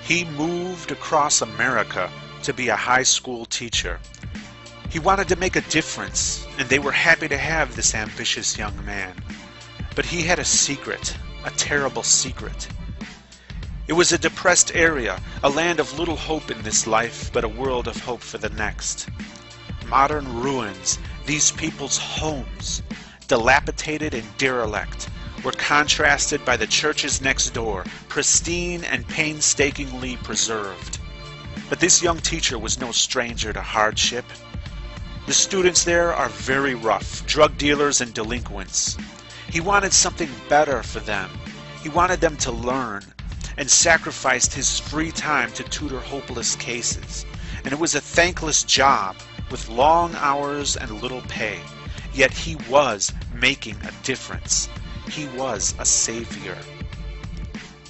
He moved across America to be a high school teacher. He wanted to make a difference, and they were happy to have this ambitious young man. But he had a secret, a terrible secret. It was a depressed area, a land of little hope in this life, but a world of hope for the next. Modern ruins, these people's homes, dilapidated and derelict, were contrasted by the churches next door, pristine and painstakingly preserved. But this young teacher was no stranger to hardship. The students there are very rough, drug dealers and delinquents. He wanted something better for them. He wanted them to learn, and sacrificed his free time to tutor hopeless cases. And it was a thankless job, with long hours and little pay. Yet he was making a difference. He was a savior.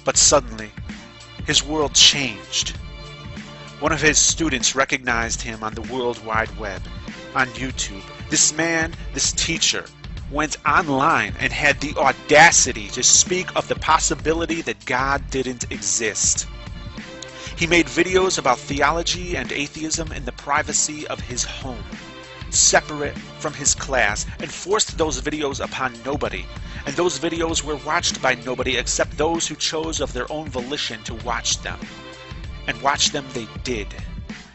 But suddenly, his world changed. One of his students recognized him on the World Wide Web, on YouTube. This man, this teacher, went online and had the audacity to speak of the possibility that God didn't exist. He made videos about theology and atheism in the privacy of his home, separate from his class, and forced those videos upon nobody. And those videos were watched by nobody except those who chose of their own volition to watch them. And watch them they did.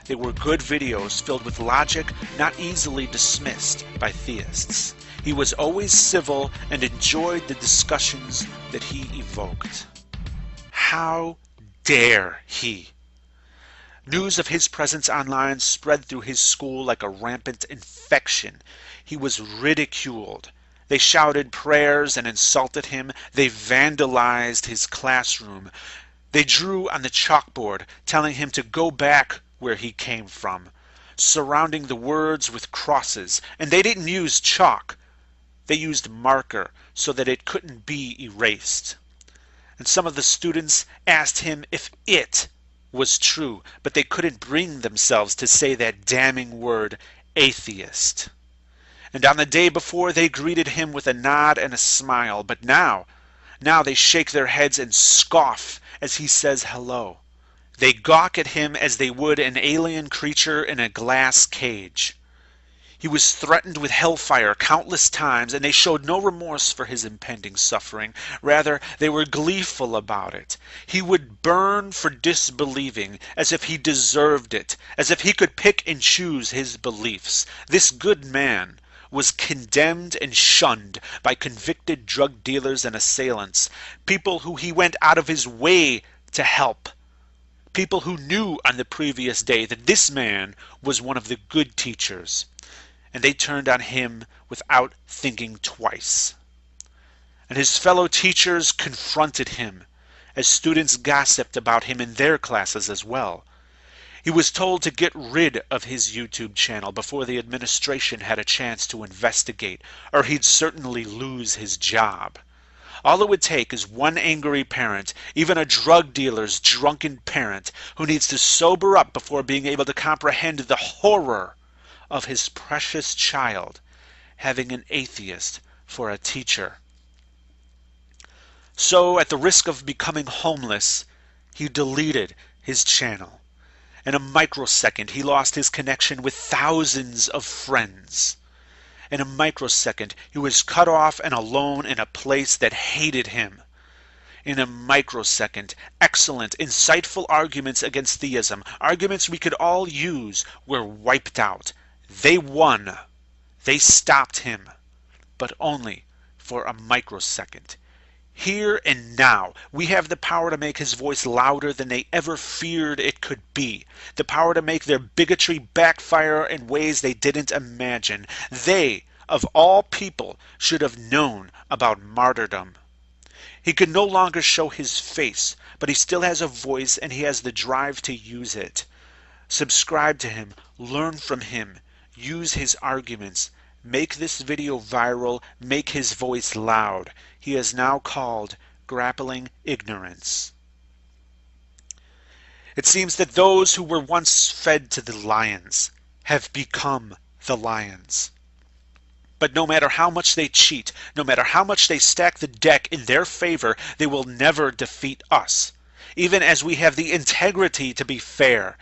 They were good videos filled with logic not easily dismissed by theists. He was always civil and enjoyed the discussions that he evoked. How dare he? News of his presence online spread through his school like a rampant infection. He was ridiculed. They shouted prayers and insulted him. They vandalized his classroom. They drew on the chalkboard, telling him to go back where he came from, surrounding the words with crosses. And they didn't use chalk. They used marker so that it couldn't be erased. And some of the students asked him if it was true, but they couldn't bring themselves to say that damning word, atheist. And on the day before, they greeted him with a nod and a smile, but now they shake their heads and scoff as he says hello. They gawk at him as they would an alien creature in a glass cage. He was threatened with hellfire countless times, and they showed no remorse for his impending suffering. Rather, they were gleeful about it. He would burn for disbelieving, as if he deserved it, as if he could pick and choose his beliefs. This good man was condemned and shunned by convicted drug dealers and assailants, people who he went out of his way to help. People who knew on the previous day that this man was one of the good teachers. And they turned on him without thinking twice. And his fellow teachers confronted him, as students gossiped about him in their classes as well. He was told to get rid of his YouTube channel before the administration had a chance to investigate, or he'd certainly lose his job. All it would take is one angry parent, even a drug dealer's drunken parent, who needs to sober up before being able to comprehend the horror of his precious child having an atheist for a teacher. So, at the risk of becoming homeless, he deleted his channel. In a microsecond, he lost his connection with thousands of friends. In a microsecond, he was cut off and alone in a place that hated him. In a microsecond, excellent, insightful arguments against theism, arguments we could all use, were wiped out. They won. They stopped him, but only for a microsecond. Here and now, we have the power to make his voice louder than they ever feared it could be. The power to make their bigotry backfire in ways they didn't imagine. They, of all people, should have known about martyrdom. He can no longer show his face, but he still has a voice and he has the drive to use it. Subscribe to him, learn from him, use his arguments, make this video viral, make his voice loud. He is now called Grappling Ignorance. It seems that those who were once fed to the lions have become the lions. But no matter how much they cheat, no matter how much they stack the deck in their favor, they will never defeat us. even as we have the integrity to be fair.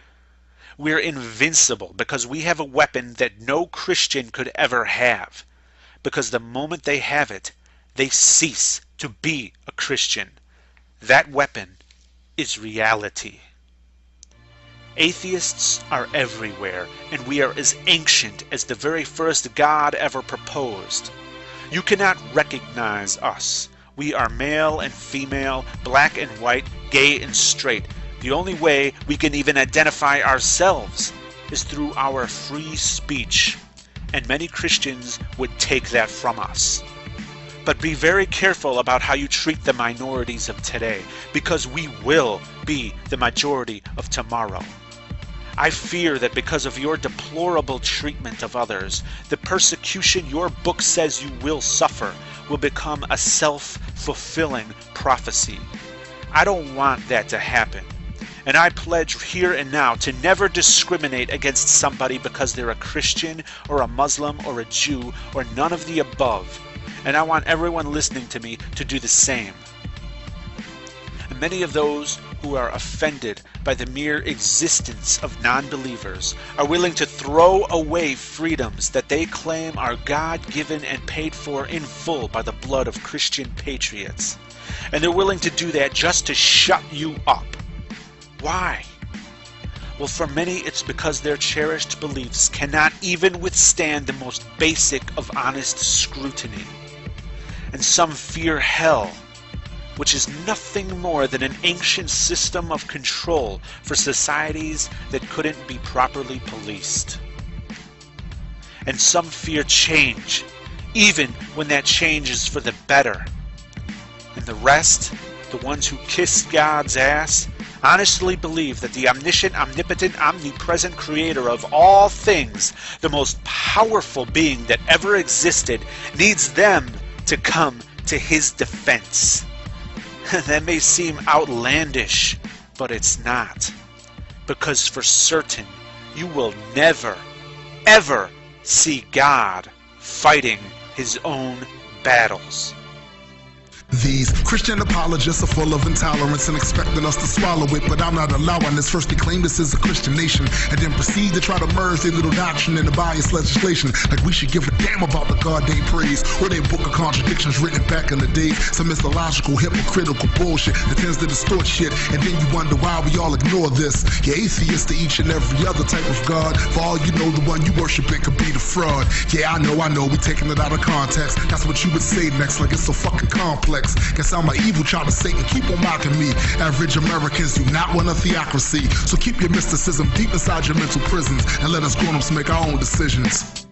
We're invincible because we have a weapon that no Christian could ever have. Because the moment they have it, they cease to be a Christian. That weapon is reality. Atheists are everywhere, and we are as ancient as the very first God ever proposed. You cannot recognize us. We are male and female, black and white, gay and straight. The only way we can even identify ourselves is through our free speech, and many Christians would take that from us. But be very careful about how you treat the minorities of today, because we will be the majority of tomorrow. I fear that because of your deplorable treatment of others, the persecution your book says you will suffer will become a self-fulfilling prophecy. I don't want that to happen. And I pledge here and now to never discriminate against somebody because they're a Christian or a Muslim or a Jew or none of the above. And I want everyone listening to me to do the same. And many of those who are offended by the mere existence of non-believers are willing to throw away freedoms that they claim are God-given and paid for in full by the blood of Christian patriots. And they're willing to do that just to shut you up. Why? Well, for many it's because their cherished beliefs cannot even withstand the most basic of honest scrutiny. And some fear hell, which is nothing more than an ancient system of control for societies that couldn't be properly policed. And some fear change, even when that change is for the better. And the rest, the ones who kiss God's ass, honestly believe that the omniscient, omnipotent, omnipresent creator of all things, the most powerful being that ever existed, needs them to come to his defense. That may seem outlandish, but it's not. Because for certain, you will never, ever see God fighting his own battles. These Christian apologists are full of intolerance and expecting us to swallow it, but I'm not allowing this. First they claim this is a Christian nation, and then proceed to try to merge their little doctrine into biased legislation, like we should give a damn about the God they praise, or their book of contradictions written back in the day. Some mythological, hypocritical bullshit that tends to distort shit, and then you wonder why we all ignore this. You're atheist to each and every other type of God. For all you know, the one you worshiping could be the fraud. Yeah, I know, we taking it out of context. That's what you would say next, like it's so fucking complex. Guess I'm an evil child of Satan, keep on mocking me. Average Americans do not want a theocracy, so keep your mysticism deep inside your mental prisons and let us grown-ups make our own decisions.